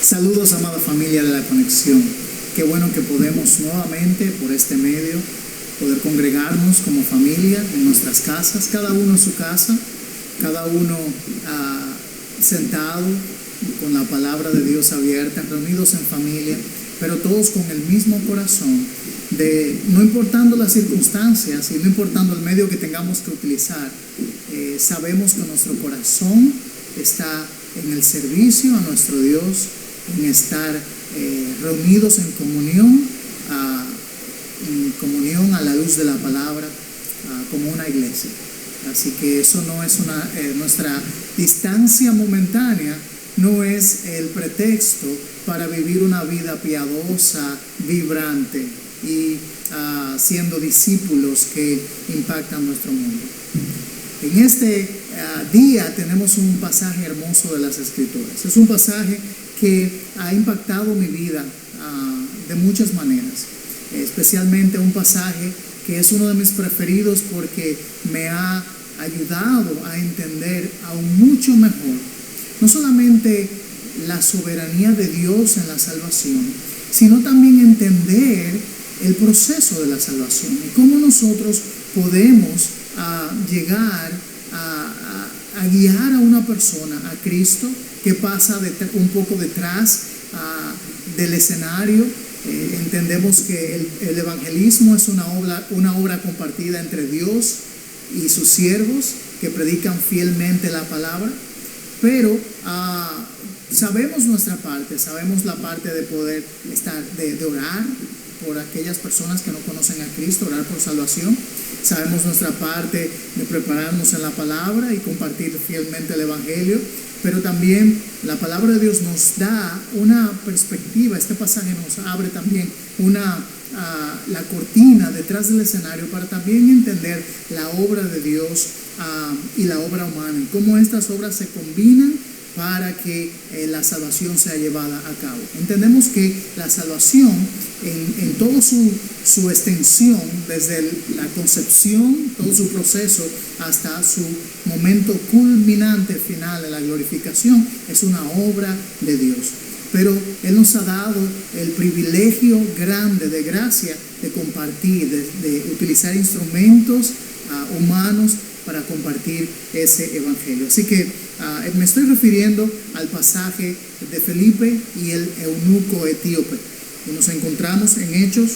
Saludos, amada familia de la conexión. Qué bueno que podemos nuevamente por este medio poder congregarnos como familia en nuestras casas, cada uno en su casa, cada uno sentado con la palabra de Dios abierta, reunidos en familia, pero todos con el mismo corazón de, no importando las circunstancias y no importando el medio que tengamos que utilizar, sabemos que nuestro corazón está en el servicio a nuestro Dios, en estar reunidos en comunión a la luz de la palabra, como una iglesia. Así que eso no es nuestra distancia momentánea, no es el pretexto para vivir una vida piadosa, vibrante y siendo discípulos que impactan nuestro mundo. En este día tenemos un pasaje hermoso de las Escrituras. Es un pasaje que ha impactado mi vida de muchas maneras, especialmente un pasaje que es uno de mis preferidos porque me ha ayudado a entender aún mucho mejor, no solamente la soberanía de Dios en la salvación, sino también entender el proceso de la salvación y cómo nosotros podemos llegar a guiar a una persona a Cristo que pasa un poco detrás del escenario. Entendemos que el evangelismo es una obra compartida entre Dios y sus siervos que predican fielmente la palabra, pero sabemos nuestra parte, sabemos la parte de poder de orar por aquellas personas que no conocen a Cristo, orar por salvación. Sabemos nuestra parte de prepararnos en la palabra y compartir fielmente el evangelio, pero también la palabra de Dios nos da una perspectiva. Este pasaje nos abre también la cortina detrás del escenario para también entender la obra de Dios y la obra humana y cómo estas obras se combinan para que la salvación sea llevada a cabo. Entendemos que la salvación en toda su extensión, desde la concepción, todo su proceso hasta su momento culminante final en la glorificación, es una obra de Dios. Pero Él nos ha dado el privilegio grande de gracia de compartir, de utilizar instrumentos humanos para compartir ese evangelio. Así que me estoy refiriendo al pasaje de Felipe y el eunuco etíope. Y nos encontramos en Hechos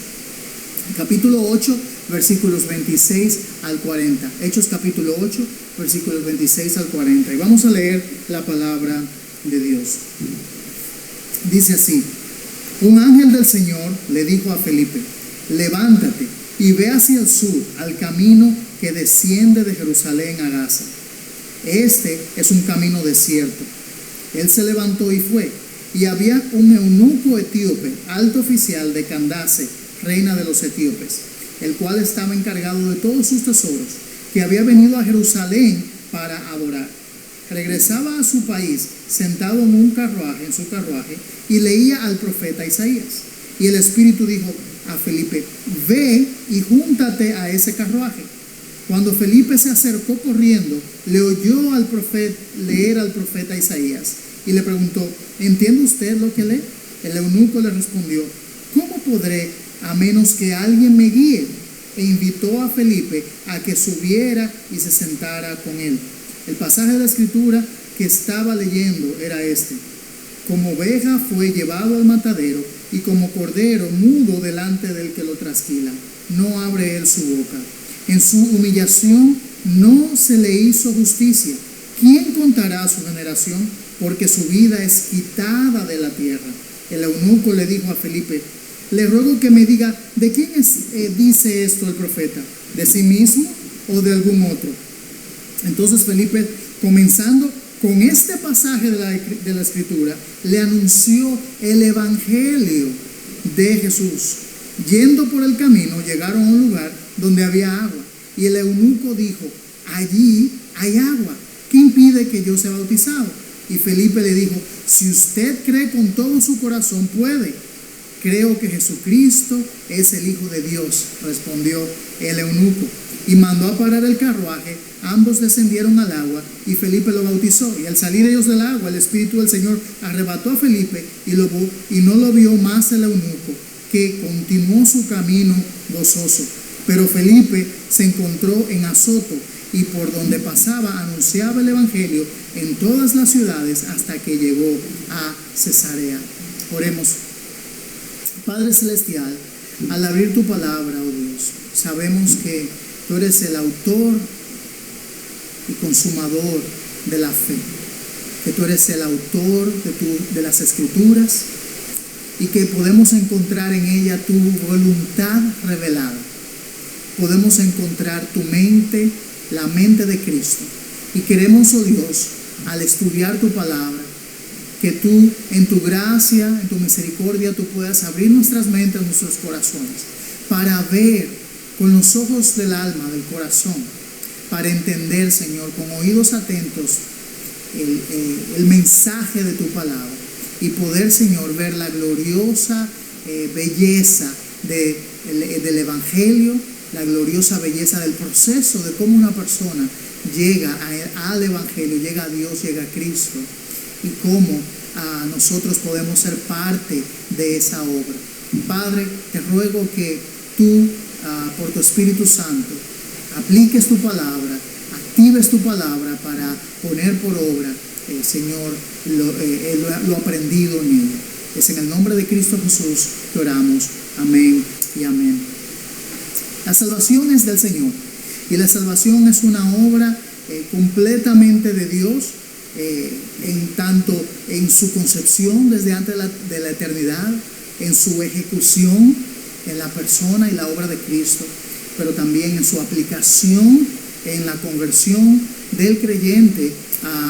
capítulo 8, versículos 26 al 40. Hechos capítulo 8, versículos 26 al 40. Y vamos a leer la palabra de Dios. Dice así: un ángel del Señor le dijo a Felipe: levántate y ve hacia el sur, al camino que desciende de Jerusalén a Gaza. Este es un camino desierto. Él se levantó y fue, y había un eunuco etíope, alto oficial de Candace, reina de los etíopes, el cual estaba encargado de todos sus tesoros, que había venido a Jerusalén para adorar. Regresaba a su país sentado en su carruaje, y leía al profeta Isaías. Y el Espíritu dijo a Felipe: ve y júntate a ese carruaje. Cuando Felipe se acercó corriendo, le oyó leer al profeta Isaías y le preguntó: ¿entiende usted lo que lee? El eunuco le respondió: ¿cómo podré a menos que alguien me guíe? E invitó a Felipe a que subiera y se sentara con él. El pasaje de la Escritura que estaba leyendo era este: como oveja fue llevado al matadero, y como cordero mudo delante del que lo trasquila, no abre él su boca. En su humillación no se le hizo justicia. ¿Quién contará su generación? Porque su vida es quitada de la tierra. El eunuco le dijo a Felipe: le ruego que me diga, ¿de quién dice esto el profeta? ¿De sí mismo o de algún otro? Entonces Felipe, comenzando con este pasaje de la Escritura, le anunció el evangelio de Jesús. Yendo por el camino, llegaron a un lugar donde había agua, y el eunuco dijo: allí hay agua, ¿qué impide que yo sea bautizado? Y Felipe le dijo: si usted cree con todo su corazón, puede. Creo que Jesucristo es el Hijo de Dios, respondió el eunuco. y mandó a parar el carruaje. Ambos descendieron al agua y Felipe lo bautizó. Y al salir ellos del agua, el Espíritu del Señor arrebató a Felipe y no lo vio más el eunuco, que continuó su camino gozoso. Pero Felipe se encontró en Azoto, y por donde pasaba anunciaba el Evangelio en todas las ciudades hasta que llegó a Cesarea. Oremos. Padre Celestial, al abrir tu palabra, oh Dios, sabemos que tú eres el autor y consumador de la fe, que tú eres el autor de las Escrituras, y que podemos encontrar en ella tu voluntad revelada. Podemos encontrar tu mente, la mente de Cristo. Y queremos, oh Dios, al estudiar tu palabra, que tú en tu gracia, en tu misericordia, tú puedas abrir nuestras mentes, nuestros corazones, para ver con los ojos del alma, del corazón, para entender, Señor, con oídos atentos el mensaje de tu palabra, y poder, Señor, ver la gloriosa belleza del Evangelio, la gloriosa belleza del proceso de cómo una persona llega al Evangelio, llega a Dios, llega a Cristo, y cómo nosotros podemos ser parte de esa obra. Padre, te ruego que tú, por tu Espíritu Santo, apliques tu palabra, actives tu palabra para poner por obra, Señor, lo aprendido en ella. Es en el nombre de Cristo Jesús que oramos. Amén y amén. La salvación es del Señor, y la salvación es una obra completamente de Dios, en tanto en su concepción desde antes de la eternidad, en su ejecución en la persona y la obra de Cristo, pero también en su aplicación en la conversión del creyente,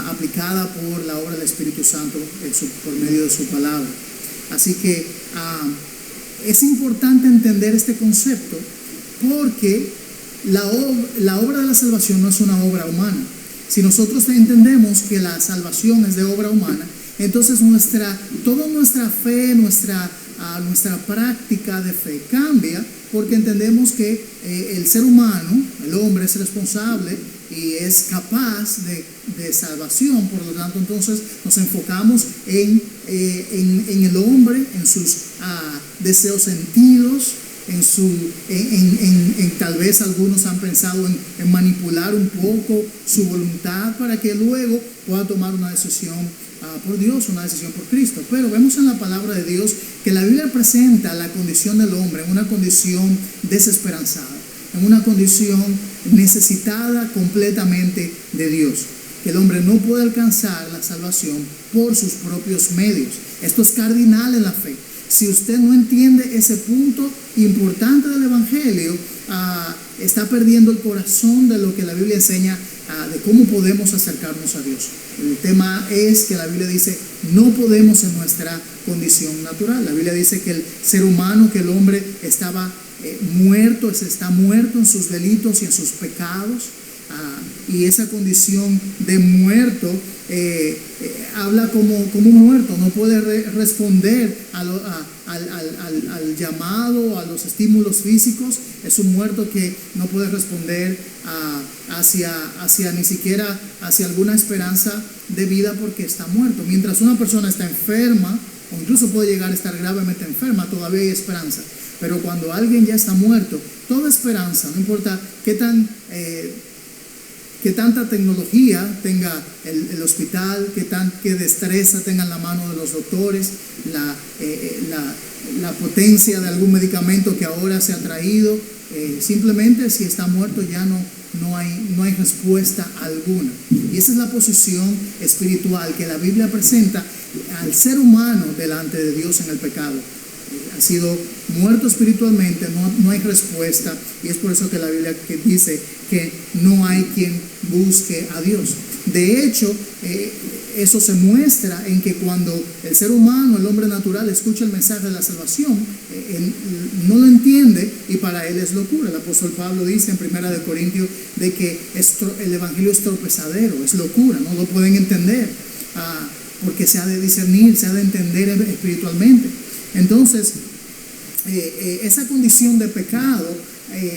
aplicada por la obra del Espíritu Santo por medio de su palabra. Así que es importante entender este concepto, porque la obra de la salvación no es una obra humana. Si nosotros entendemos que la salvación es de obra humana, entonces toda nuestra fe, nuestra práctica de fe cambia, porque entendemos que el ser humano, el hombre, es responsable y es capaz de salvación. Por lo tanto, entonces nos enfocamos en el hombre, en sus deseos sentidos, tal vez algunos han pensado en manipular un poco su voluntad para que luego pueda tomar una decisión por Dios, una decisión por Cristo. Pero vemos en la palabra de Dios que la Biblia presenta la condición del hombre en una condición desesperanzada, en una condición necesitada completamente de Dios, que el hombre no puede alcanzar la salvación por sus propios medios. Esto es cardinal en la fe. Si usted no entiende ese punto importante del Evangelio, está perdiendo el corazón de lo que la Biblia enseña, de cómo podemos acercarnos a Dios. El tema es que la Biblia dice, no podemos en nuestra condición natural. La Biblia dice que el ser humano, que el hombre estaba está muerto en sus delitos y en sus pecados. Y esa condición de muerto habla como un muerto, no puede responder al llamado, a los estímulos físicos. Es un muerto que no puede responder hacia ni siquiera hacia alguna esperanza de vida, porque está muerto. Mientras una persona está enferma, o incluso puede llegar a estar gravemente enferma, todavía hay esperanza. Pero cuando alguien ya está muerto, toda esperanza, no importa qué tanta tecnología tenga el hospital, qué destreza tenga en la mano de los doctores, la potencia de algún medicamento que ahora se ha traído, simplemente si está muerto ya no hay respuesta alguna. Y esa es la posición espiritual que la Biblia presenta al ser humano delante de Dios en el pecado. Ha sido muerto espiritualmente, no hay respuesta, y es por eso que la Biblia dice que no hay quien busque a Dios. De hecho, eso se muestra en que cuando el ser humano, el hombre natural, escucha el mensaje de la salvación, él no lo entiende y para él es locura. El apóstol Pablo dice en 1 Corintios de que el evangelio es tropezadero, es locura, no lo pueden entender, porque se ha de discernir, se ha de entender espiritualmente. Entonces, esa condición de pecado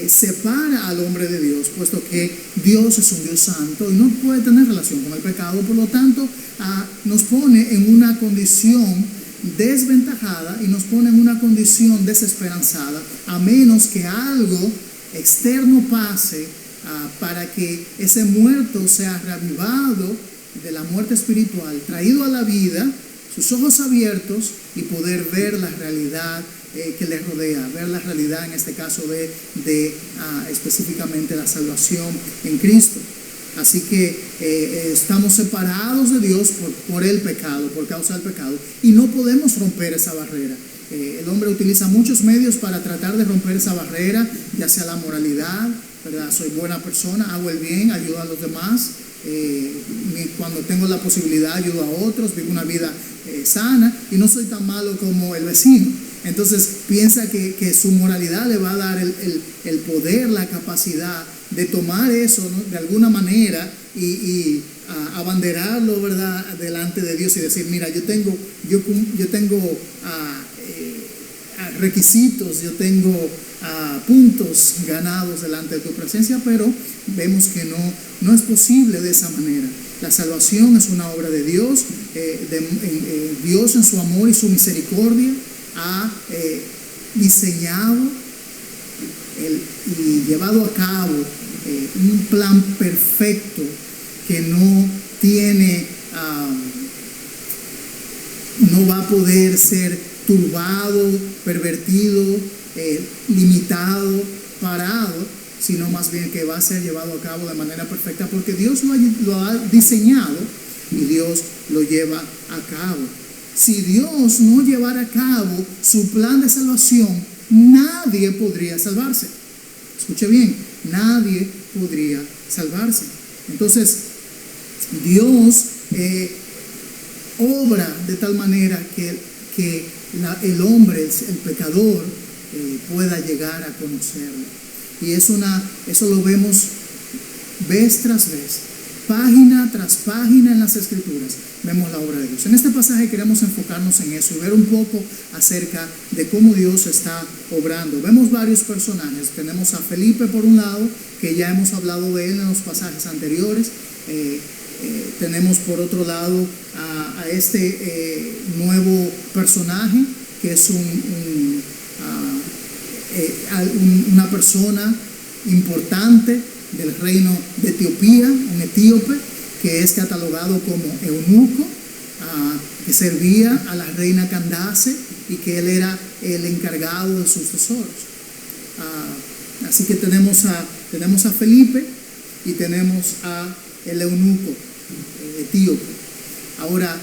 separa al hombre de Dios, puesto que Dios es un Dios santo y no puede tener relación con el pecado. Por lo tanto, nos pone en una condición desventajada y nos pone en una condición desesperanzada, a menos que algo externo pase para que ese muerto sea reavivado de la muerte espiritual, traído a la vida, sus ojos abiertos y poder ver la realidad que les rodea, ver la realidad en este caso de específicamente la salvación en Cristo. Así que estamos separados de Dios por el pecado, por causa del pecado, y no podemos romper esa barrera. El hombre utiliza muchos medios para tratar de romper esa barrera, ya sea la moralidad, ¿verdad? Soy buena persona, hago el bien, ayudo a los demás. Cuando tengo la posibilidad ayudo a otros, vivo una vida sana y no soy tan malo como el vecino. Entonces piensa que su moralidad le va a dar el poder, la capacidad de tomar eso, ¿no?, de alguna manera y abanderarlo, ¿verdad?, delante de Dios y decir, mira, yo tengo requisitos, yo tengo puntos ganados delante de tu presencia, pero vemos que no es posible de esa manera. La salvación es una obra de Dios. Dios en su amor y su misericordia ha diseñado y llevado a cabo un plan perfecto que no va a poder ser turbado, pervertido, limitado, parado, sino más bien que va a ser llevado a cabo de manera perfecta, porque Dios lo ha diseñado y Dios lo lleva a cabo. Si Dios no llevara a cabo su plan de salvación, nadie podría salvarse. Escuche bien, nadie podría salvarse. Entonces, Dios obra de tal manera que el hombre, el pecador, pueda llegar a conocerlo. Y eso lo vemos vez tras vez, página tras página en las Escrituras, vemos la obra de Dios. En este pasaje queremos enfocarnos en eso y ver un poco acerca de cómo Dios está obrando. Vemos varios personajes. Tenemos a Felipe por un lado, que ya hemos hablado de él en los pasajes anteriores. Tenemos por otro lado a este nuevo personaje, que es una persona importante del reino de Etiopía, un etíope que es catalogado como eunuco, que servía a la reina Candace y que él era el encargado de sus tesoros. Así que tenemos a Felipe y tenemos a el eunuco etíope. Ahora,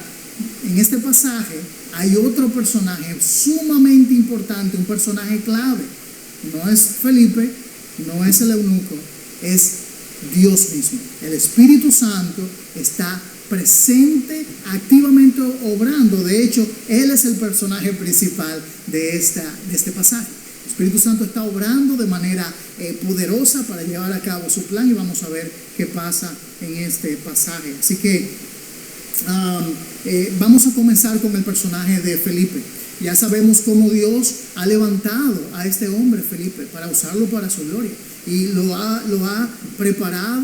en este pasaje hay otro personaje sumamente importante, un personaje clave. No es Felipe, no es el eunuco, es Dios mismo. El Espíritu Santo está presente, activamente obrando. De hecho, Él es el personaje principal de este pasaje. El Espíritu Santo está obrando de manera poderosa para llevar a cabo su plan, y vamos a ver qué pasa en este pasaje. Así que vamos a comenzar con el personaje de Felipe. Ya sabemos cómo Dios ha levantado a este hombre Felipe para usarlo para su gloria, y lo ha preparado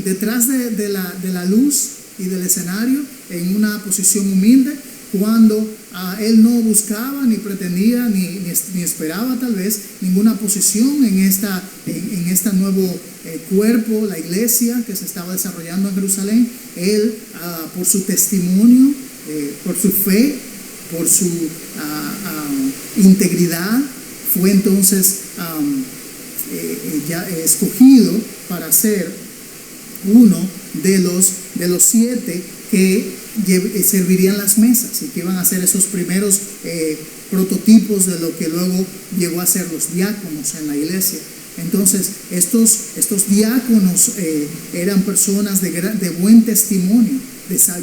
detrás de la luz y del escenario, en una posición humilde, cuando él no buscaba ni pretendía ni esperaba tal vez ninguna posición en este nuevo cuerpo, la iglesia que se estaba desarrollando en Jerusalén. Él, por su testimonio, por su fe, por su integridad, fue entonces ya escogido para ser uno de los 7 que servirían las mesas y que iban a ser esos primeros prototipos de lo que luego llegó a ser los diáconos en la iglesia. Entonces, estos diáconos eran personas de buen testimonio,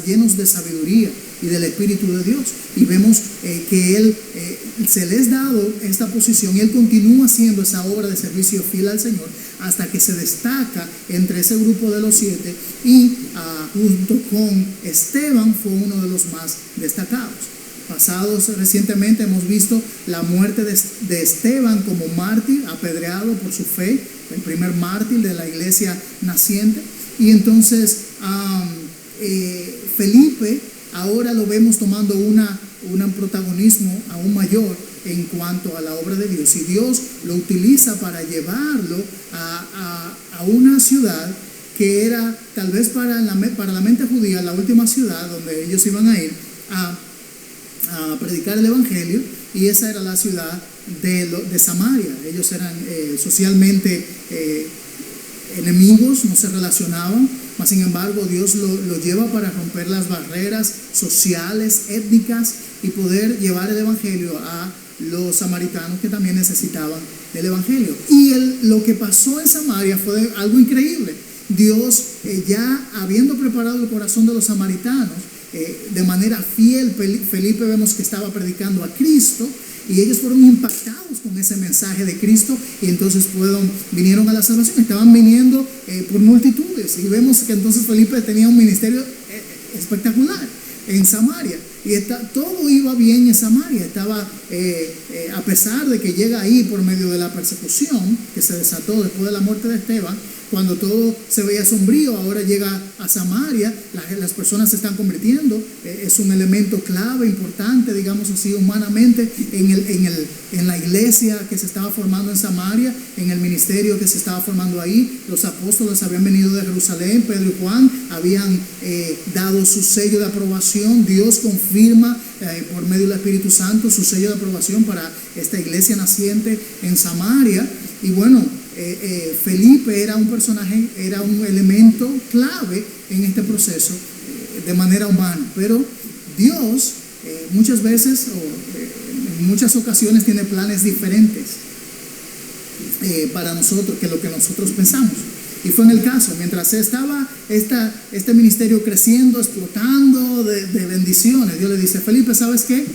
llenos de sabiduría y del Espíritu de Dios. Y vemos que él se les ha dado esta posición, y él continúa haciendo esa obra de servicio fiel al Señor hasta que se destaca entre ese grupo de los 7, y junto con Esteban fue uno de los más destacados. pasados recientemente hemos visto la muerte de Esteban como mártir, apedreado por su fe, el primer mártir de la iglesia naciente. Y entonces Felipe ahora lo vemos tomando un protagonismo aún mayor en cuanto a la obra de Dios, y Dios lo utiliza para llevarlo a una ciudad que era tal vez para la mente judía la última ciudad donde ellos iban a ir a predicar el evangelio, y esa era la ciudad de Samaria. Ellos eran socialmente enemigos, no se relacionaban, mas sin embargo Dios lo lleva para romper las barreras sociales, étnicas, y poder llevar el evangelio a los samaritanos que también necesitaban del evangelio. Y lo que pasó en Samaria fue algo increíble. Dios, ya habiendo preparado el corazón de los samaritanos, de manera fiel, Felipe vemos que estaba predicando a Cristo, y ellos fueron impactados con ese mensaje de Cristo, y entonces vinieron a la salvación. Estaban viniendo por multitudes, y vemos que entonces Felipe tenía un ministerio espectacular en Samaria, y todo iba bien en Samaria. Estaba, a pesar de que llega ahí por medio de la persecución que se desató después de la muerte de Esteban, cuando todo se veía sombrío, ahora llega a Samaria, las personas se están convirtiendo, es un elemento clave, importante, digamos así, humanamente, en la iglesia que se estaba formando en Samaria, en el ministerio que se estaba formando ahí. Los apóstoles habían venido de Jerusalén, Pedro y Juan habían dado su sello de aprobación. Dios confirma por medio del Espíritu Santo su sello de aprobación para esta iglesia naciente en Samaria. Y bueno, Felipe era un personaje, era un elemento clave en este proceso de manera humana, pero Dios muchas veces en muchas ocasiones tiene planes diferentes para nosotros que lo que nosotros pensamos. Y fue en el caso, mientras estaba este ministerio creciendo, explotando de bendiciones, Dios le dice: Felipe, ¿sabes qué?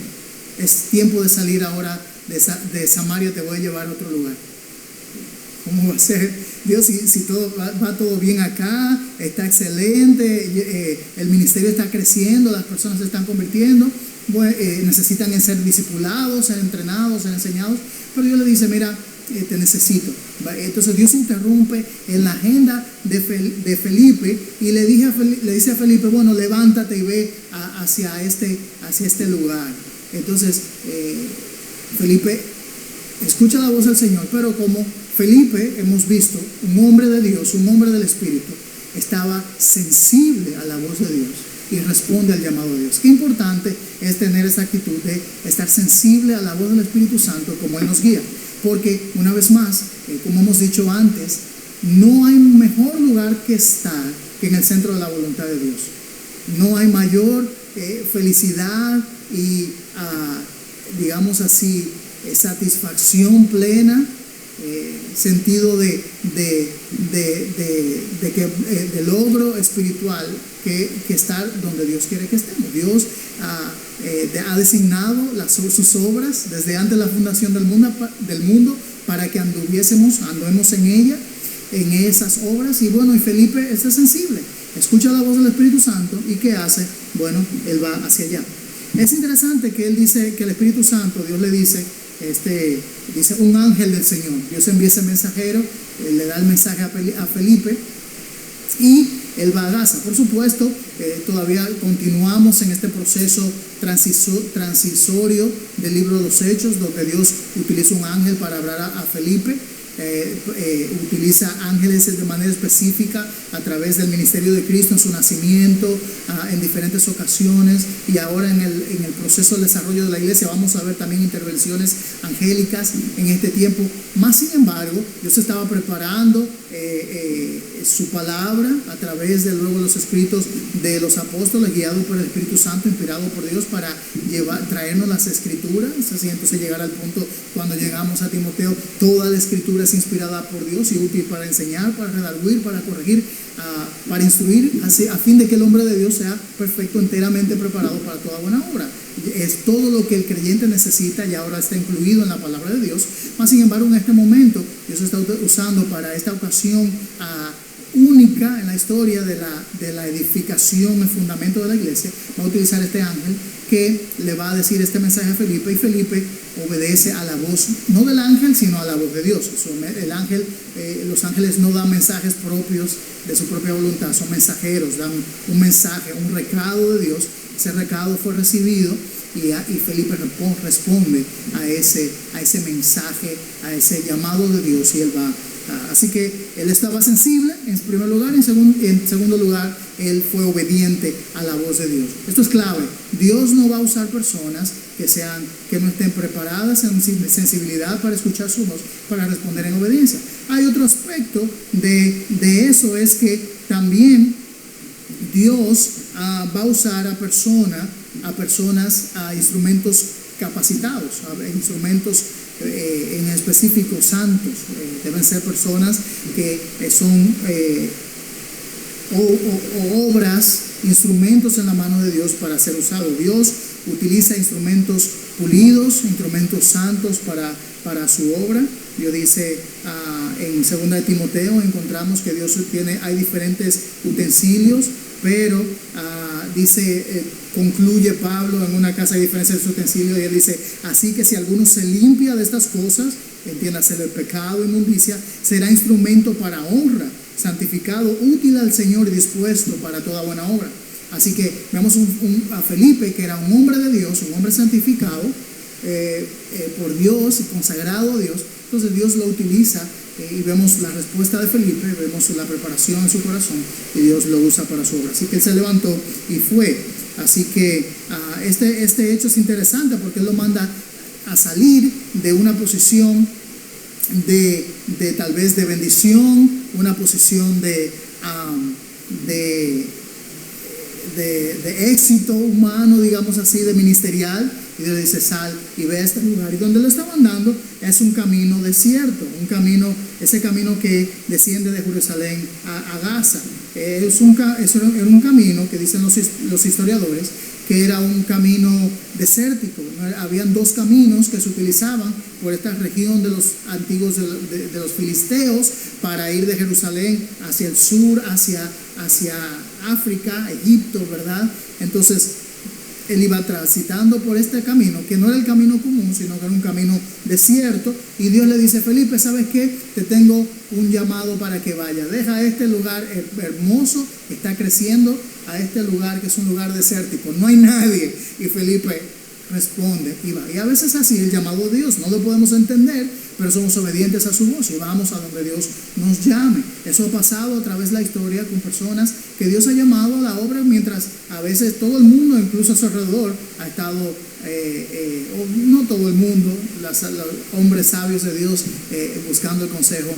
Es tiempo de salir ahora de Samaria, te voy a llevar a otro lugar. ¿Cómo va a ser? Dios, si todo va todo bien acá, está excelente, el ministerio está creciendo, las personas se están convirtiendo, necesitan ser discipulados, ser entrenados, ser enseñados, pero Dios le dice: mira, te necesito. Entonces Dios interrumpe en la agenda de Felipe y le dice a Felipe: bueno, levántate y ve hacia este lugar. Entonces Felipe escucha la voz del Señor, pero como Felipe, hemos visto, un hombre de Dios, un hombre del Espíritu, estaba sensible a la voz de Dios y responde al llamado de Dios. Qué importante es tener esa actitud de estar sensible a la voz del Espíritu Santo como Él nos guía, porque una vez más, como hemos dicho antes, no hay mejor lugar que estar que en el centro de la voluntad de Dios. No hay mayor felicidad y digamos así, satisfacción plena, sentido de logro espiritual que estar donde Dios quiere que estemos. Dios ha designado sus obras desde antes de la fundación del mundo para que andemos en ella, en esas obras. Y bueno, y Felipe está sensible, escucha la voz del Espíritu Santo, y ¿qué hace? Bueno, él va hacia allá. Es interesante que él dice que el Espíritu Santo, Dios le dice, dice un ángel del Señor. Dios envía ese mensajero, le da el mensaje a Felipe, y él va a Gaza. Por supuesto, todavía continuamos en este proceso transisorio del libro de los Hechos, donde Dios utiliza un ángel para hablar a Felipe. Utiliza ángeles de manera específica a través del ministerio de Cristo en su nacimiento, en diferentes ocasiones, y ahora en el proceso del desarrollo de la iglesia vamos a ver también intervenciones angélicas en este tiempo. Más sin embargo, Dios estaba preparando su palabra a través de luego los escritos de los apóstoles, guiados por el Espíritu Santo, inspirado por Dios para traernos las escrituras. Así entonces llegar al punto cuando llegamos a Timoteo, toda la escritura es inspirada por Dios y útil para enseñar, para redarguir, para corregir, para instruir, a fin de que el hombre de Dios sea perfecto, enteramente preparado para toda buena obra. Es todo lo que el creyente necesita y ahora está incluido en la palabra de Dios. Mas sin embargo, en este momento Dios está usando para esta ocasión única en la historia de la edificación, el fundamento de la iglesia, va a utilizar este ángel que le va a decir este mensaje a Felipe, y Felipe obedece a la voz, no del ángel, sino a la voz de Dios. El ángel, los ángeles no dan mensajes propios de su propia voluntad, son mensajeros, dan un mensaje, un recado de Dios. Ese recado fue recibido y Felipe responde a ese mensaje, a ese llamado de Dios, y él va. Así que él estaba sensible en primer lugar, en segundo lugar, él fue obediente a la voz de Dios. Esto es clave. Dios no va a usar personas que no estén preparadas en sensibilidad para escuchar su voz, para responder en obediencia. Hay otro aspecto de eso, es que también Dios va a usar a instrumentos capacitados, a instrumentos en específico santos. Deben ser personas que son obras, instrumentos en la mano de Dios para ser usados. Dios utiliza instrumentos pulidos, instrumentos santos para su obra. Dios dice en 2 de Timoteo, encontramos que hay diferentes utensilios, pero concluye Pablo: en una casa hay diferentes utensilios, y él dice: así que si alguno se limpia de estas cosas, entiéndase del pecado, inmundicia, será instrumento para honra, santificado, útil al Señor y dispuesto para toda buena obra. Así que vemos a Felipe, que era un hombre de Dios, un hombre santificado por Dios y consagrado a Dios. Entonces Dios lo utiliza, y vemos la respuesta de Felipe, vemos la preparación en su corazón, y Dios lo usa para su obra. Así que él se levantó y fue. Así que este hecho es interesante, porque él lo manda a salir de una posición de tal vez de bendición, una posición de éxito humano, digamos así, de ministerial. Y Dios dice: sal y ve a este lugar. Y donde lo está mandando es un camino desierto, ese camino que desciende de Jerusalén a Gaza. Era un camino que dicen los historiadores que era un camino desértico. Habían dos caminos que se utilizaban por esta región de los antiguos de los filisteos, para ir de Jerusalén hacia el sur, hacia África, Egipto, ¿verdad? Entonces él iba transitando por este camino, que no era el camino común, sino que era un camino desierto, y Dios le dice: Felipe, ¿sabes qué? Te tengo un llamado para que vayas. Deja este lugar hermoso, está creciendo, a este lugar que es un lugar desértico, no hay nadie. Y Felipe responde y va. Y a veces así el llamado de Dios no lo podemos entender, pero somos obedientes a su voz y vamos a donde Dios nos llame. Eso ha pasado a través de la historia con personas que Dios ha llamado a la obra, mientras a veces todo el mundo, incluso a su alrededor, ha estado, o no todo el mundo, los hombres sabios de Dios buscando el consejo.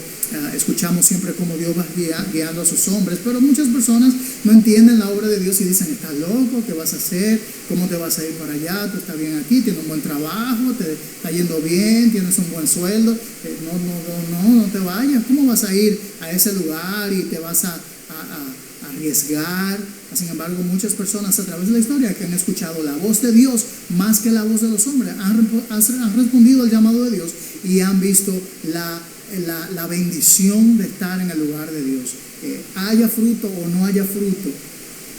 Escuchamos siempre cómo Dios va guiando a sus hombres, pero muchas personas no entienden la obra de Dios y dicen: estás loco, ¿qué vas a hacer? ¿Cómo te vas a ir para allá? Tú estás bien aquí, tienes un buen trabajo, te está yendo bien, tienes un buen sueldo, no te vayas. ¿Cómo vas a ir a ese lugar y te vas a arriesgar? Sin embargo, muchas personas a través de la historia que han escuchado la voz de Dios más que la voz de los hombres han respondido al llamado de Dios y han visto la bendición de estar en el lugar de Dios. Haya fruto o no haya fruto,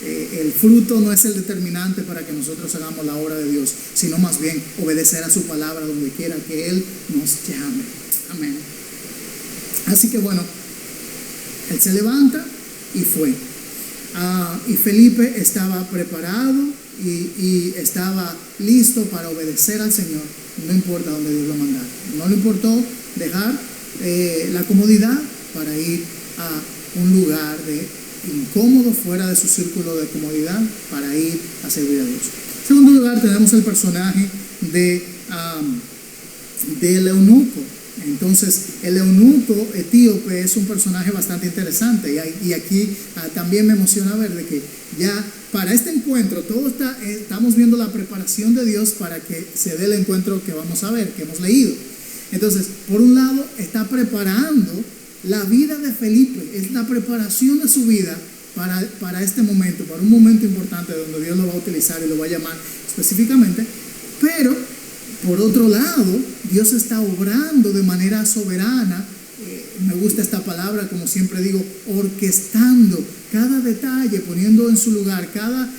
el fruto no es el determinante para que nosotros hagamos la obra de Dios, sino más bien obedecer a su palabra donde quiera que Él nos llame. Amén. Así que bueno, él se levanta y fue. Y Felipe estaba preparado y estaba listo para obedecer al Señor, no importa dónde Dios lo mandara. No le importó dejar la comodidad para ir a un lugar incómodo, fuera de su círculo de comodidad, para ir a servir a Dios. En segundo lugar, tenemos el personaje del eunuco. Entonces, el eunuco etíope es un personaje bastante interesante, y aquí también me emociona ver de que ya para este encuentro estamos viendo la preparación de Dios para que se dé el encuentro que vamos a ver, que hemos leído. Entonces, por un lado, está preparando la vida de Felipe, es la preparación de su vida para este momento, para un momento importante donde Dios lo va a utilizar y lo va a llamar específicamente. Pero por otro lado, Dios está obrando de manera soberana, me gusta esta palabra, como siempre digo, orquestando cada detalle, poniendo en su lugar cada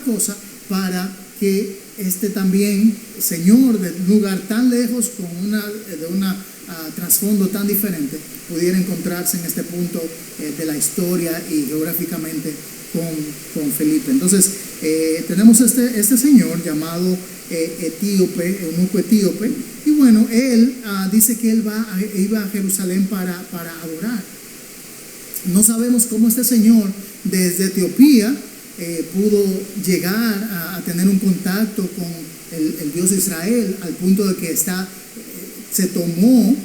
cosa para que este también, Señor, de un lugar tan lejos, de un trasfondo tan diferente, pudiera encontrarse en este punto de la historia y geográficamente con Felipe. Entonces, tenemos este señor llamado etíope, eunuco etíope, y bueno, él dice que él iba a Jerusalén para adorar. No sabemos cómo este señor desde Etiopía pudo llegar a tener un contacto con el Dios de Israel, al punto de que se tomó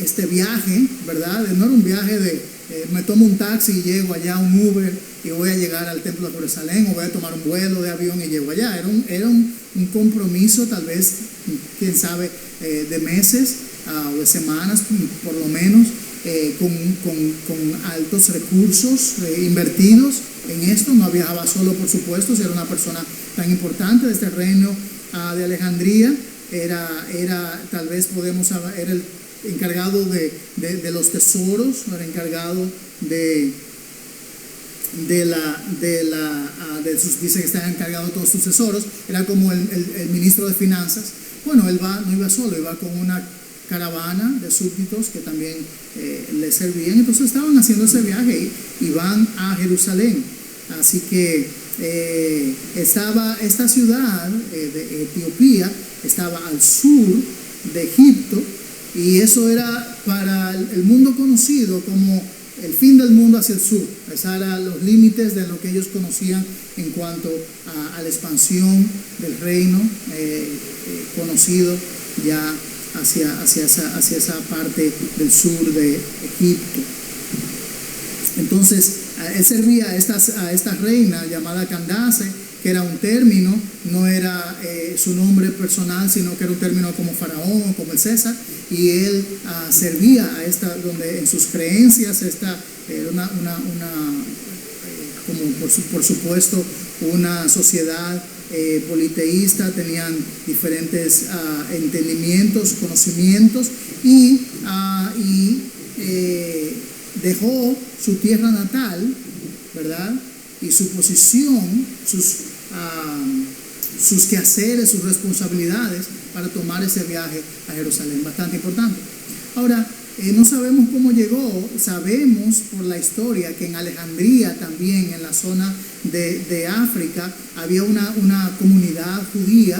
este viaje, ¿verdad? No era un viaje de me tomo un taxi y llego allá, un Uber, y voy a llegar al templo de Jerusalén, o voy a tomar un vuelo de avión y llego allá. Era un compromiso, tal vez, quién sabe, de meses o de semanas, por lo menos, con altos recursos invertidos en esto. No viajaba solo, por supuesto, si era una persona tan importante de este reino de Alejandría. Era tal vez era el encargado de los tesoros, era encargado dice que estaba encargado de todos sus tesoros, era como el ministro de finanzas. Bueno, él no iba solo, iba con una caravana de súbditos que también le servían. Entonces estaban haciendo ese viaje y van a Jerusalén. Así que estaba esta ciudad de Etiopía, estaba al sur de Egipto, y eso era para el mundo conocido como el fin del mundo hacia el sur. Esos eran los límites de lo que ellos conocían en cuanto a la expansión del reino conocido ya hacia esa parte del sur de Egipto. Entonces, él servía a esta reina llamada Candace, que era un término, no era su nombre personal, sino que era un término como faraón o como el César, y él servía a esta, donde en sus creencias era como por supuesto una sociedad politeísta, tenían diferentes entendimientos, conocimientos, y dejó su tierra natal, ¿verdad? Y su posición, sus quehaceres, sus responsabilidades para tomar ese viaje a Jerusalén, bastante importante. Ahora, no sabemos cómo llegó, sabemos por la historia que en Alejandría también, en la zona de África, había una comunidad judía,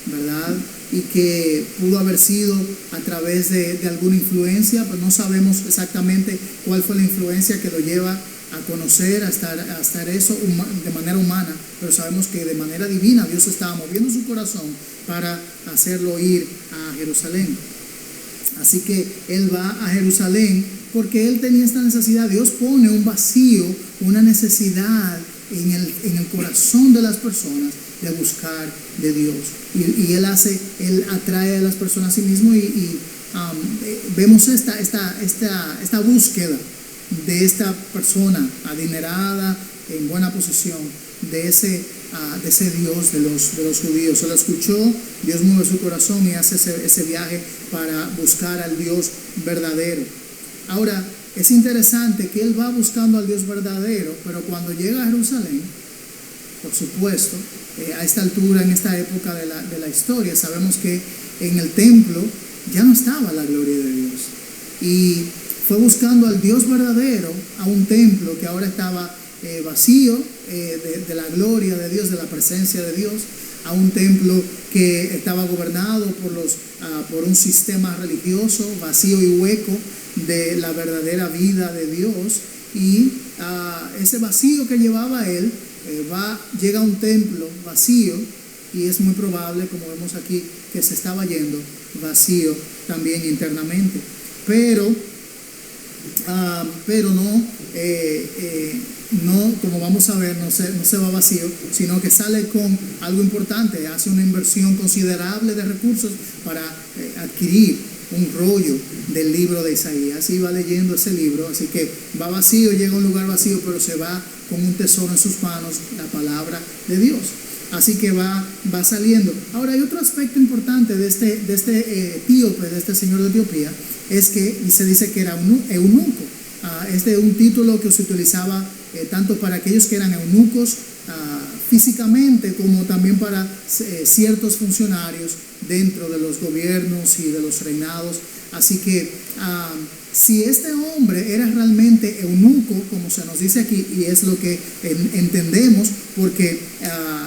¿verdad? Y que pudo haber sido a través de alguna influencia, pero no sabemos exactamente cuál fue la influencia que lo lleva a conocer, a estar eso de manera humana, pero sabemos que de manera divina Dios estaba moviendo su corazón para hacerlo ir a Jerusalén. Así que él va a Jerusalén porque él tenía esta necesidad. Dios pone un vacío, una necesidad en el corazón de las personas de buscar de Dios, y él atrae a las personas a sí mismo, y vemos esta búsqueda de esta persona adinerada, en buena posición, de ese Dios de los judíos. Se lo escuchó, Dios mueve su corazón y hace ese viaje para buscar al Dios verdadero. Ahora, es interesante que él va buscando al Dios verdadero, pero cuando llega a Jerusalén, por supuesto, a esta altura, en esta época de la historia, sabemos que en el templo ya no estaba la gloria de Dios, y fue buscando al Dios verdadero a un templo que ahora estaba vacío de la gloria de Dios, de la presencia de Dios, a un templo que estaba gobernado por un sistema religioso vacío y hueco de la verdadera vida de Dios. Y ese vacío que llevaba él llega a un templo vacío, y es muy probable, como vemos aquí, que se estaba yendo vacío también internamente, pero no, como vamos a ver, no se va vacío, sino que sale con algo importante. Hace una inversión considerable de recursos para adquirir un rollo del libro de Isaías, y va leyendo ese libro. Así que va vacío, llega a un lugar vacío, pero se va con un tesoro en sus manos, la palabra de Dios. Así que va saliendo. Ahora hay otro aspecto importante de este etíope, de este señor de Etiopía, es que se dice que era un eunuco. Este es un título que se utilizaba tanto para aquellos que eran eunucos físicamente, como también para ciertos funcionarios dentro de los gobiernos y de los reinados. Así que si este hombre era realmente eunuco, como se nos dice aquí, y es lo que entendemos, porque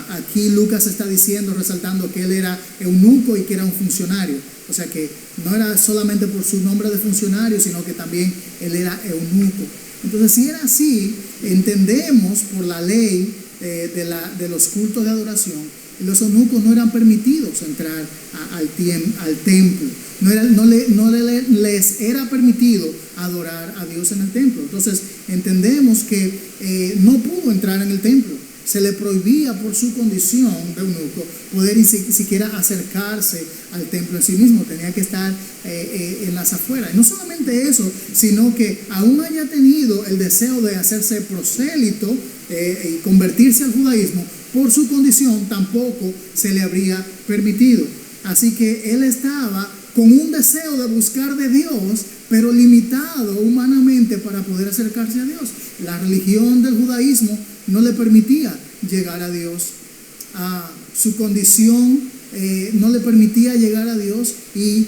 aquí Lucas está diciendo, resaltando que él era eunuco y que era un funcionario. O sea que no era solamente por su nombre de funcionario, sino que también él era eunuco. Entonces, si era así, entendemos por la ley de los cultos de adoración, los eunucos no eran permitidos entrar al templo. No les era permitido adorar a Dios en el templo. Entonces entendemos que no pudo entrar en el templo. Se le prohibía por su condición de eunuco poder ni siquiera acercarse al templo en sí mismo. Tenía que estar en las afueras. Y no solamente eso, sino que aún haya tenido el deseo de hacerse prosélito y convertirse al judaísmo, por su condición tampoco se le habría permitido. Así que él estaba con un deseo de buscar de Dios, pero limitado humanamente para poder acercarse a Dios. La religión del judaísmo no le permitía llegar a Dios. Su condición no le permitía llegar a Dios, y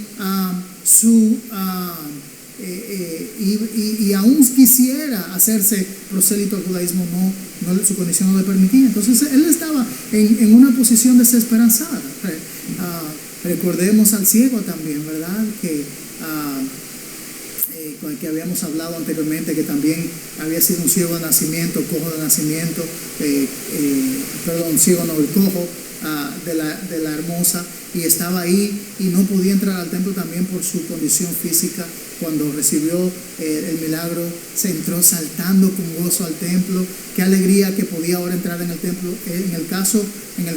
aún quisiera hacerse prosélito al judaísmo, su condición no le permitía. Entonces él estaba en una posición desesperanzada. Recordemos al ciego también, ¿verdad? Que habíamos hablado anteriormente, que también había sido un ciego de nacimiento, cojo de nacimiento, ciego no, el cojo de la hermosa, y estaba ahí y no podía entrar al templo también por su condición física. Cuando recibió el milagro, se entró saltando con gozo al templo. Qué alegría que podía ahora entrar en el templo. En el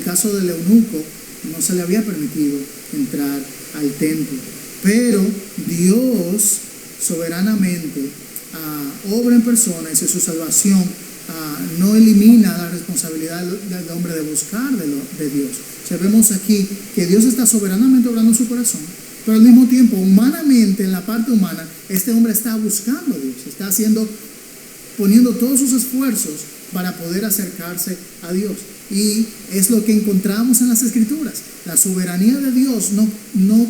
caso del eunuco, no se le había permitido entrar al templo, pero Dios soberanamente obra en persona, y su salvación no elimina la responsabilidad del hombre de buscar de Dios. O sea, vemos aquí que Dios está soberanamente obrando en su corazón, pero al mismo tiempo, humanamente, en la parte humana, este hombre está buscando a Dios, está poniendo todos sus esfuerzos para poder acercarse a Dios. Y es lo que encontramos en las Escrituras. La soberanía de Dios no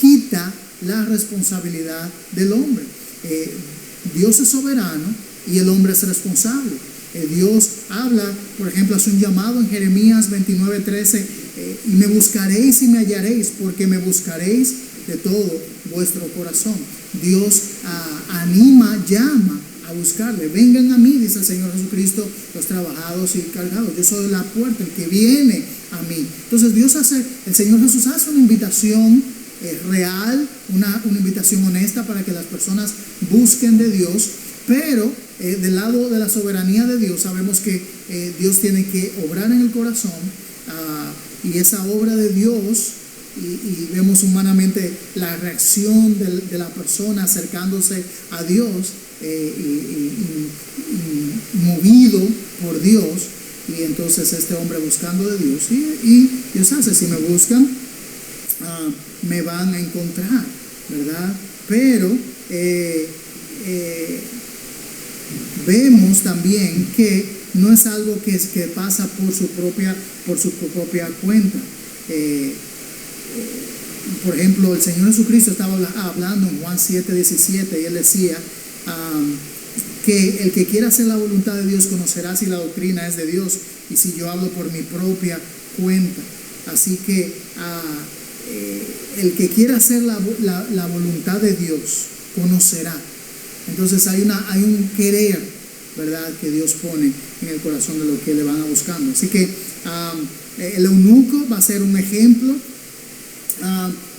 quita la responsabilidad del hombre. Dios es soberano y el hombre es responsable. Dios habla, por ejemplo, hace un llamado en Jeremías 29:13, y me buscaréis y me hallaréis, porque me buscaréis de todo vuestro corazón. Dios anima, llama a buscarle. Vengan a mí, dice el Señor Jesucristo, los trabajados y cargados. Yo soy la puerta, el que viene a mí. Entonces el Señor Jesús hace una invitación real, una invitación honesta para que las personas busquen de Dios, pero del lado de la soberanía de Dios sabemos que Dios tiene que obrar en el corazón, y esa obra de Dios, y vemos humanamente la reacción de la persona acercándose a Dios, movido por Dios, y entonces este hombre buscando de Dios, y Dios hace, si me buscan, me van a encontrar, ¿verdad? Pero vemos también que no es algo que pasa por su propia cuenta. Por ejemplo, el Señor Jesucristo estaba hablando en Juan 7:17, y él decía que el que quiera hacer la voluntad de Dios conocerá si la doctrina es de Dios y si yo hablo por mi propia cuenta. Así que el que quiera hacer la voluntad de Dios conocerá. Entonces hay un querer, ¿verdad?, que Dios pone en el corazón de lo que le van a buscando. Así que el eunuco va a ser un ejemplo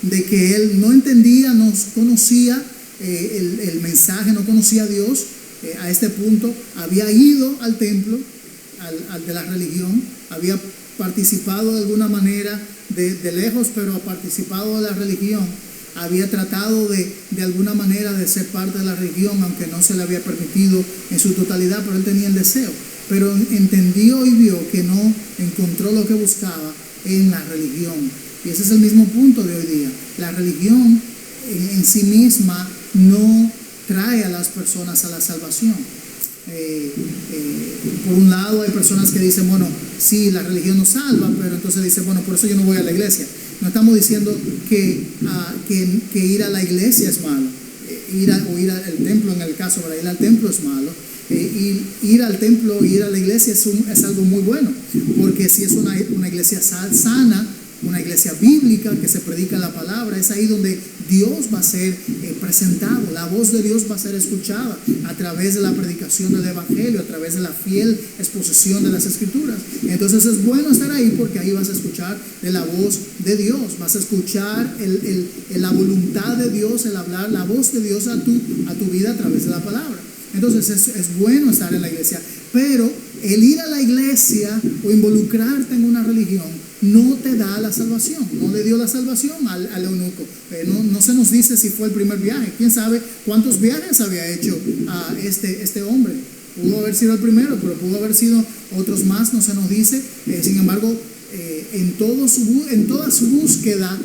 de que él no entendía, no conocía el mensaje, no conocía a Dios. A este punto había ido al templo, al de la religión, había participado de alguna manera de lejos, pero ha participado de la religión, había tratado de alguna manera de ser parte de la religión, aunque no se le había permitido en su totalidad, pero él tenía el deseo. pero entendió y vio que no encontró lo que buscaba en la religión. Y ese es el mismo punto de hoy día. La religión en sí misma no trae a las personas a la salvación. Por un lado hay personas que dicen, bueno, sí, la religión nos salva, pero entonces dicen, bueno, por eso yo no voy a la iglesia. No estamos diciendo que ir a la iglesia es malo, ir al templo, en el caso, para ir al templo es malo. Ir al templo, ir a la iglesia es algo muy bueno, porque si es una iglesia sana, una iglesia bíblica que se predica la palabra, es ahí donde Dios va a ser presentado, la voz de Dios va a ser escuchada a través de la predicación del evangelio, a través de la fiel exposición de las escrituras. Entonces es bueno estar ahí, porque ahí vas a escuchar de la voz de Dios, vas a escuchar la voluntad de Dios, el hablar la voz de Dios a tu vida a través de la palabra. Entonces es bueno estar en la iglesia, pero el ir a la iglesia o involucrarte en una religión no te da la salvación, no le dio la salvación al eunuco. No se nos dice si fue el primer viaje, quién sabe cuántos viajes había hecho a este hombre. Pudo haber sido el primero, pero pudo haber sido otros más, no se nos dice. Sin embargo, en toda su búsqueda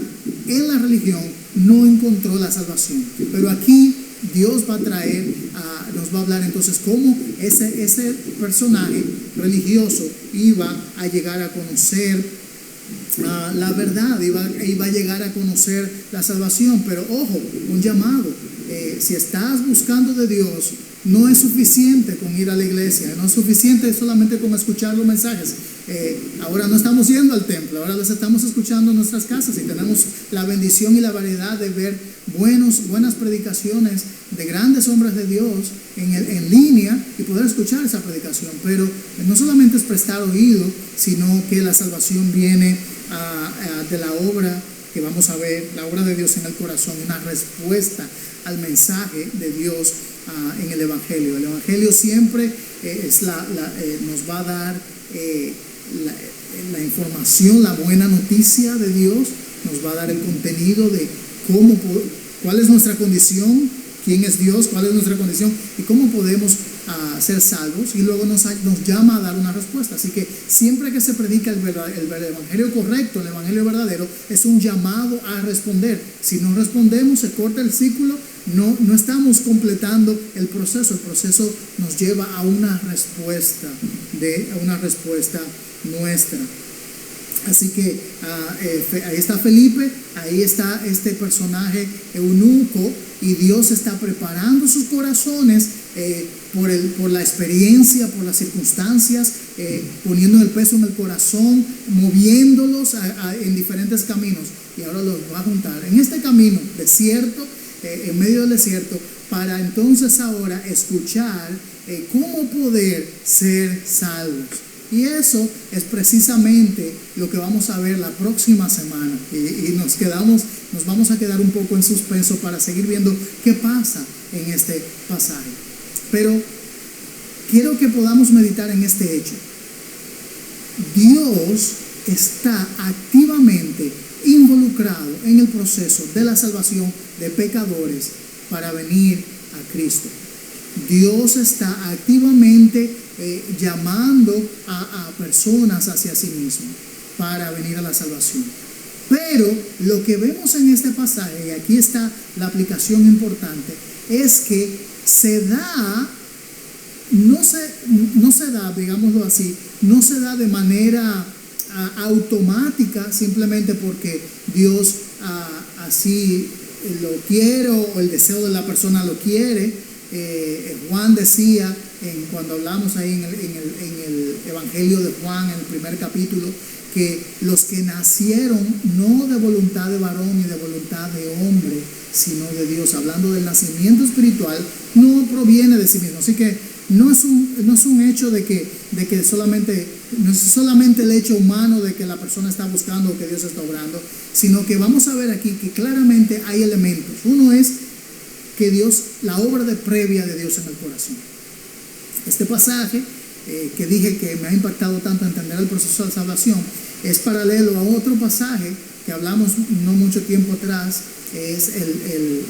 en la religión no encontró la salvación. Pero aquí Dios va a nos va a hablar entonces cómo ese personaje religioso iba a llegar a conocer la verdad, iba a llegar a conocer la salvación. Pero ojo, un llamado: si estás buscando de Dios, no es suficiente con ir a la iglesia, no es suficiente solamente con escuchar los mensajes. Ahora no estamos yendo al templo, ahora los estamos escuchando en nuestras casas, y tenemos la bendición y la variedad de ver buenas predicaciones de grandes hombres de Dios en línea y poder escuchar esa predicación. Pero no solamente es prestar oído, sino que la salvación viene de la obra que vamos a ver, la obra de Dios en el corazón, una respuesta al mensaje de Dios en el Evangelio. El Evangelio siempre nos va a dar la información, la buena noticia de Dios, nos va a dar el contenido de cuál es nuestra condición, quién es Dios, cuál es nuestra condición y cómo podemos ser salvos, y luego nos llama a dar una respuesta. Así que siempre que se predica el evangelio correcto, el evangelio verdadero, es un llamado a responder. Si no respondemos, se corta el círculo, no estamos completando el proceso. El proceso nos lleva a una respuesta nuestra. Así que ahí está Felipe, ahí está este personaje eunuco, y Dios está preparando sus corazones por la experiencia, por las circunstancias, poniendo el peso en el corazón, moviéndolos en diferentes caminos. Y ahora los va a juntar en este camino desierto, en medio del desierto, para entonces ahora escuchar cómo poder ser salvos. Y eso es precisamente lo que vamos a ver la próxima semana. Y nos vamos a quedar un poco en suspenso para seguir viendo qué pasa en este pasaje. Pero quiero que podamos meditar en este hecho. Dios está activamente involucrado en el proceso de la salvación de pecadores para venir a Cristo. Dios está activamente llamando a personas hacia sí mismo para venir a la salvación. Pero lo que vemos en este pasaje, y aquí está la aplicación importante, es que no se da, digámoslo así, no se da de manera automática, simplemente porque Dios así lo quiere o el deseo de la persona lo quiere. Juan decía, cuando hablamos ahí en el Evangelio de Juan, en el primer capítulo, que los que nacieron no de voluntad de varón ni de voluntad de hombre, sino de Dios, hablando del nacimiento espiritual, no proviene de sí mismo. Así que no es un hecho de que no es solamente el hecho humano de que la persona está buscando o que Dios está obrando, sino que vamos a ver aquí que claramente hay elementos. Uno es que la obra previa de Dios en el corazón. Este pasaje que dije que me ha impactado tanto entender el proceso de salvación es paralelo a otro pasaje que hablamos no mucho tiempo atrás, es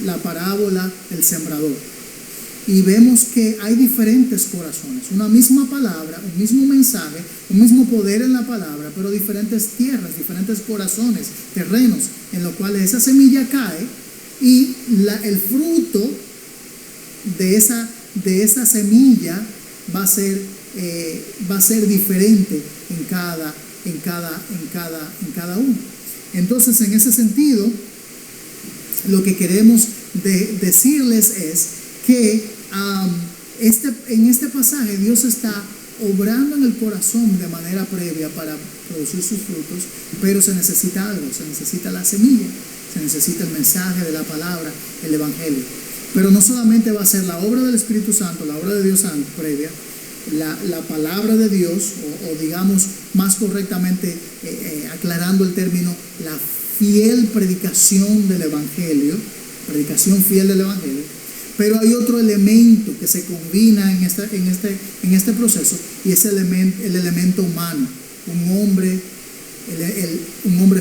la parábola del sembrador. y vemos que hay diferentes corazones, una misma palabra, un mismo mensaje, un mismo poder en la palabra, pero diferentes tierras, diferentes corazones, terrenos, en los cuales esa semilla cae y el fruto de esa semilla va a ser diferente en cada uno. Entonces, en ese sentido, lo que queremos decirles es que en este pasaje Dios está obrando en el corazón de manera previa para producir sus frutos, pero se necesita algo, se necesita la semilla, se necesita el mensaje de la palabra, el evangelio. Pero no solamente va a ser la obra del Espíritu Santo, la obra de Dios previa, la palabra de Dios, o digamos más correctamente, aclarando el término, la fiel predicación del evangelio, predicación fiel del evangelio. Pero hay otro elemento que se combina en este proceso, y es el elemento humano, un hombre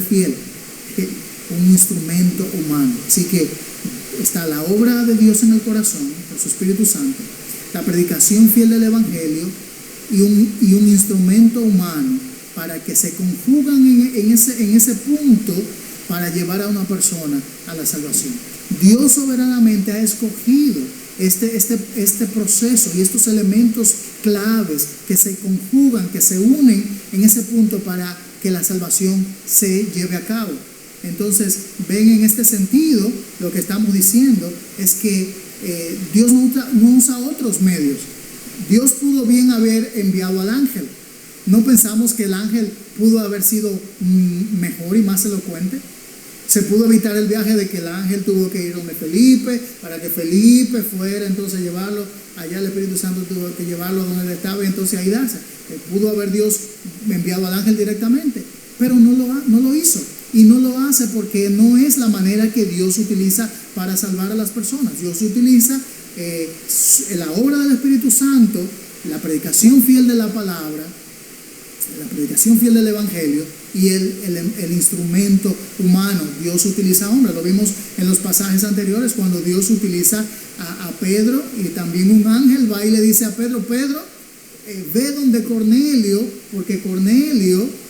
fiel, un instrumento humano. Así que está la obra de Dios en el corazón por su Espíritu Santo, la predicación fiel del evangelio y un instrumento humano para que se conjugan en ese punto para llevar a una persona a la salvación. Dios soberanamente ha escogido este proceso y estos elementos claves que se conjugan, que se unen en ese punto para que la salvación se lleve a cabo. Entonces, ven, en este sentido, lo que estamos diciendo es que Dios no usa otros medios. Dios pudo bien haber enviado al ángel. ¿No pensamos que el ángel pudo haber sido mejor y más elocuente? Se pudo evitar el viaje de que el ángel tuvo que ir donde Felipe, para que Felipe fuera entonces llevarlo allá. El Espíritu Santo tuvo que llevarlo donde él estaba y entonces ahí darse. Pudo haber Dios enviado al ángel directamente, pero no lo hizo. Y no lo hace porque no es la manera que Dios utiliza para salvar a las personas. Dios utiliza la obra del Espíritu Santo, la predicación fiel de la palabra, la predicación fiel del evangelio y el instrumento humano. Dios utiliza a hombres. Lo vimos en los pasajes anteriores cuando Dios utiliza a Pedro, y también un ángel va y le dice a Pedro: Pedro, ve donde Cornelio, porque Cornelio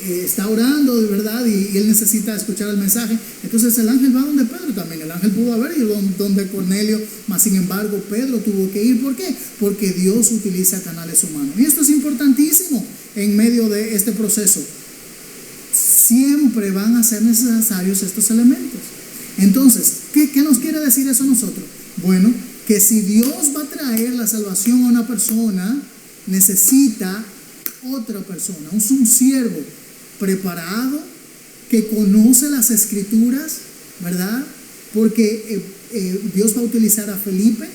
está orando de verdad y él necesita escuchar el mensaje. Entonces el ángel va donde Pedro también. El ángel pudo haber ido donde Cornelio, mas sin embargo Pedro tuvo que ir. ¿Por qué? Porque Dios utiliza canales humanos. Y esto es importantísimo en medio de este proceso. Siempre van a ser necesarios estos elementos. Entonces, ¿qué nos quiere decir eso a nosotros? Bueno, que si Dios va a traer la salvación a una persona, necesita otra persona, un siervo preparado, que conoce las escrituras, ¿verdad? Porque Dios va a utilizar a Felipe,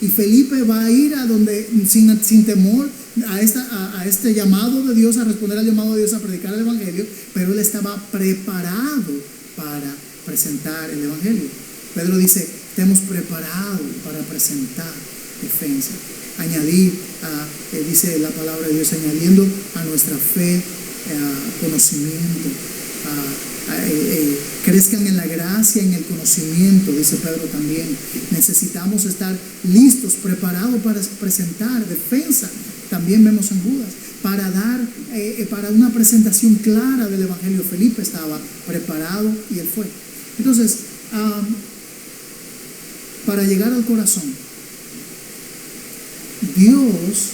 y Felipe va a ir a donde sin temor a este llamado de Dios, a responder al llamado de Dios, a predicar el evangelio, pero él estaba preparado para presentar el evangelio. Pedro dice: estemos preparados para presentar defensa. Añadir, dice la palabra de Dios, añadiendo a nuestra fe conocimiento. Crezcan en la gracia, en el conocimiento, dice Pedro también. Necesitamos estar listos, preparados para presentar defensa. También vemos en Judas, para dar, para una presentación clara del evangelio. Felipe estaba preparado y él fue. Entonces, para llegar al corazón, Dios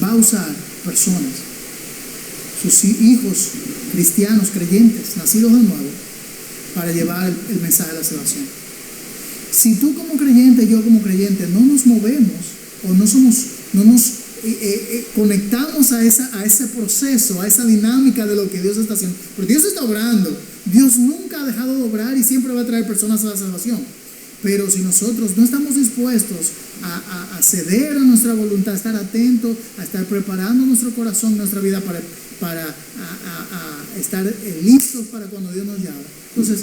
va a usar personas, sus hijos cristianos, creyentes, nacidos de nuevo, para llevar el mensaje de la salvación. Si tú como creyente, yo como creyente, no nos movemos o no nos conectamos a ese proceso, a esa dinámica de lo que Dios está haciendo, porque Dios está obrando. Dios nunca ha dejado de obrar y siempre va a traer personas a la salvación. Pero si nosotros no estamos dispuestos a ceder a nuestra voluntad, a estar atentos, a estar preparando nuestro corazón, nuestra vida para estar listos para cuando Dios nos llama, entonces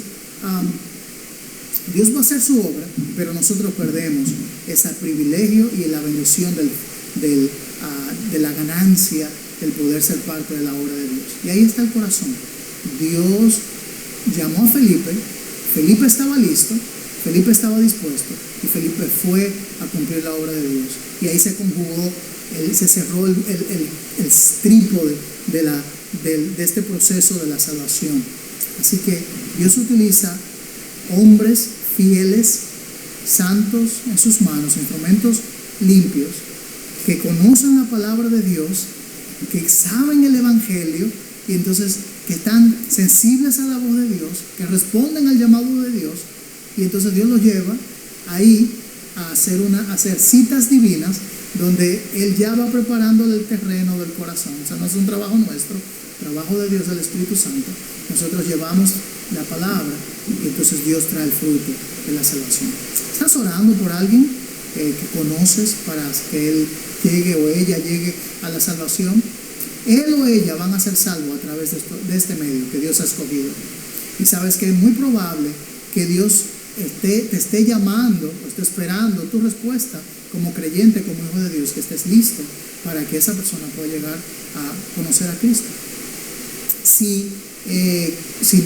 Dios va a hacer su obra, pero nosotros perdemos ese privilegio y la bendición de la ganancia del poder ser parte de la obra de Dios. Y ahí está el corazón. Dios llamó a Felipe, Felipe estaba listo, Felipe estaba dispuesto y Felipe fue a cumplir la obra de Dios. Y ahí se conjugó, se cerró el trípode de este proceso de la salvación. Así que Dios utiliza hombres fieles, santos en sus manos, instrumentos limpios, que conocen la palabra de Dios, que saben el Evangelio y entonces que están sensibles a la voz de Dios, que responden al llamado de Dios, y entonces Dios los lleva ahí a hacer citas divinas donde Él ya va preparándole el terreno del corazón. O sea, no es un trabajo nuestro, trabajo de Dios, del Espíritu Santo. Nosotros llevamos la palabra y entonces Dios trae el fruto de la salvación. ¿Estás orando por alguien que conoces para que él llegue o ella llegue a la salvación? Él o ella van a ser salvos a través de este medio que Dios ha escogido. Y sabes que es muy probable que Dios te esté llamando o esté esperando tu respuesta como creyente, como hijo de Dios, que estés listo para que esa persona pueda llegar a conocer a Cristo. Si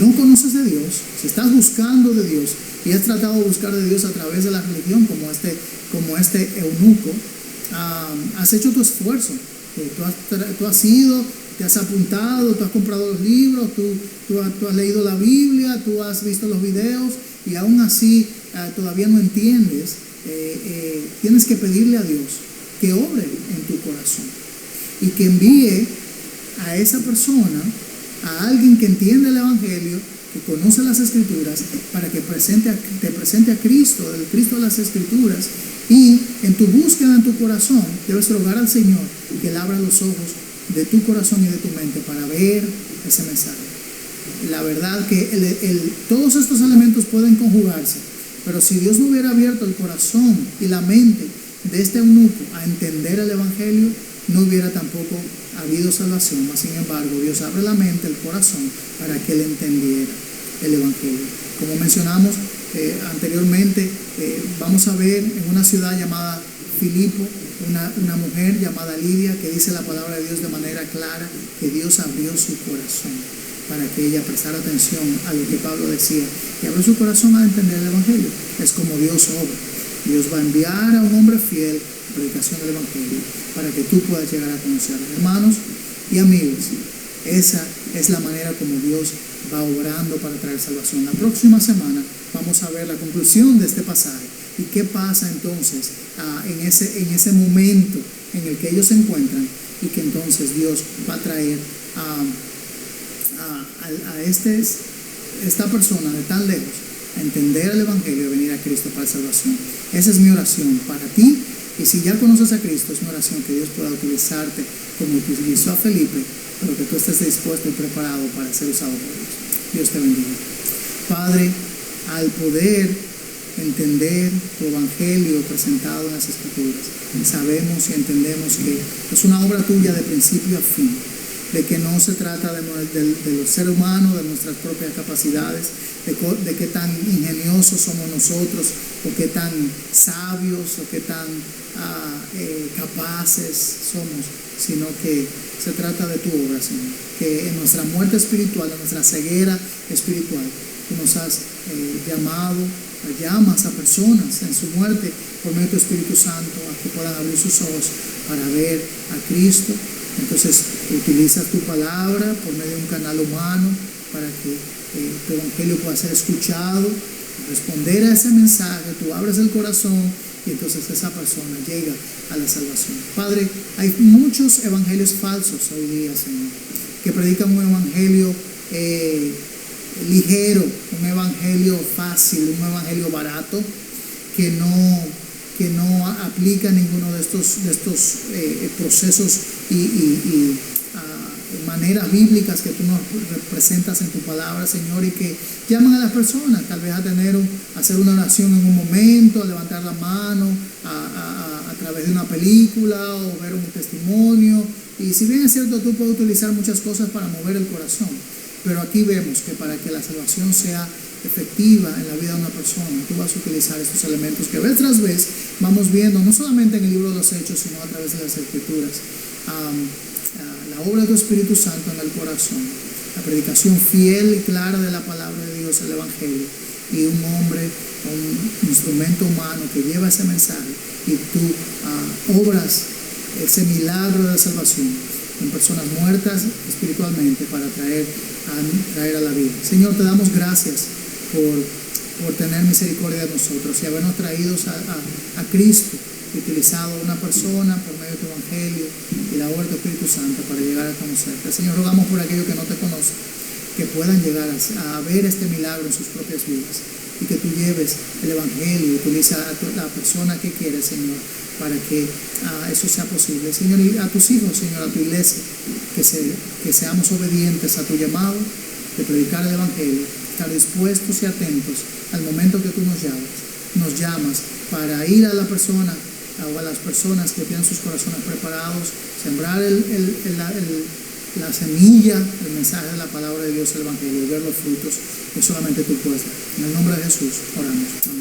no conoces de Dios, si estás buscando de Dios y has tratado de buscar de Dios a través de la religión, como este eunuco, has hecho tu esfuerzo. Tú has ido, te has apuntado, tú has comprado los libros, tú has leído la Biblia, tú has visto los videos y aún así todavía no entiendes. Tienes que pedirle a Dios que obre en tu corazón y que envíe a esa persona, a alguien que entiende el Evangelio, que conoce las Escrituras, para que te presente a Cristo, el Cristo de las Escrituras. Y en tu búsqueda, en tu corazón, debes rogar al Señor que Él abra los ojos de tu corazón y de tu mente para ver ese mensaje. La verdad que todos estos elementos pueden conjugarse, pero si Dios no hubiera abierto el corazón y la mente de este eunuco a entender el Evangelio, no hubiera tampoco habido salvación. Mas sin embargo, Dios abre la mente, el corazón, para que él entendiera el Evangelio. Como mencionamos anteriormente, vamos a ver en una ciudad llamada Filipo, una mujer llamada Lidia, que dice la palabra de Dios de manera clara, que Dios abrió su corazón para que ella prestara atención a lo que Pablo decía, y abrió su corazón a entender el Evangelio. Es como Dios obra. Dios va a enviar a un hombre fiel a la predicación del Evangelio para que tú puedas llegar a conocerlo. Hermanos y amigos, esa es la manera como Dios va obrando para traer salvación. La próxima semana vamos a ver la conclusión de este pasaje y qué pasa entonces en ese momento en el que ellos se encuentran, y que entonces Dios va a traer a esta persona de tan lejos a entender el Evangelio y venir a Cristo para salvación. Esa es mi oración para ti, y si ya conoces a Cristo, es mi oración que Dios pueda utilizarte como utilizó a Felipe, pero que tú estés dispuesto y preparado para ser usado por Dios. Dios te bendiga. Padre, al poder entender tu Evangelio presentado en las Escrituras, sabemos y entendemos que es una obra tuya de principio a fin, de que no se trata de los seres humanos, de nuestras propias capacidades, de qué tan ingeniosos somos nosotros, o qué tan sabios, o qué tan capaces somos, sino que se trata de tu obra, Señor. Que en nuestra muerte espiritual, en nuestra ceguera espiritual, tú nos has llamas a personas en su muerte por medio de tu Espíritu Santo, a que puedan abrir sus ojos para ver a Cristo. Entonces utilizas tu palabra por medio de un canal humano para que tu Evangelio pueda ser escuchado, responder a ese mensaje. Tú abres el corazón y entonces esa persona llega a la salvación. Padre, hay muchos evangelios falsos hoy día, Señor, que predican un evangelio ligero, un evangelio fácil, un evangelio barato, que no aplica ninguno de estos procesos y maneras bíblicas que tú nos representas en tu palabra, Señor, y que llaman a las personas tal vez a hacer una oración en un momento, a levantar la mano, a través de una película o ver un testimonio. Y si bien es cierto, tú puedes utilizar muchas cosas para mover el corazón, pero aquí vemos que para que la salvación sea efectiva en la vida de una persona, tú vas a utilizar estos elementos que vez tras vez vamos viendo, no solamente en el libro de los Hechos, sino a través de las Escrituras. La obra de tu Espíritu Santo en el corazón, la predicación fiel y clara de la palabra de Dios, el Evangelio, y un hombre, un instrumento humano que lleva ese mensaje, y tú obras ese milagro de la salvación en personas muertas espiritualmente para traer a la vida. Señor, te damos gracias por tener misericordia de nosotros y habernos traído a Cristo, y utilizado a una persona por medio de tu Evangelio y la obra de tu Espíritu Santo para llegar a conocerte. Señor, rogamos por aquellos que no te conocen, que puedan llegar a ver este milagro en sus propias vidas, y que tú lleves el Evangelio y utiliza a la persona que quieres, Señor, para que eso sea posible. Señor, y a tus hijos, Señor, a tu iglesia, que seamos obedientes a tu llamado de predicar el Evangelio, estar dispuestos y atentos al momento que tú nos llamas para ir a la persona o a las personas que tienen sus corazones preparados, sembrar la semilla, el mensaje de la palabra de Dios, el Evangelio, y ver los frutos que solamente tú puedes dar. En el nombre de Jesús oramos. Amén.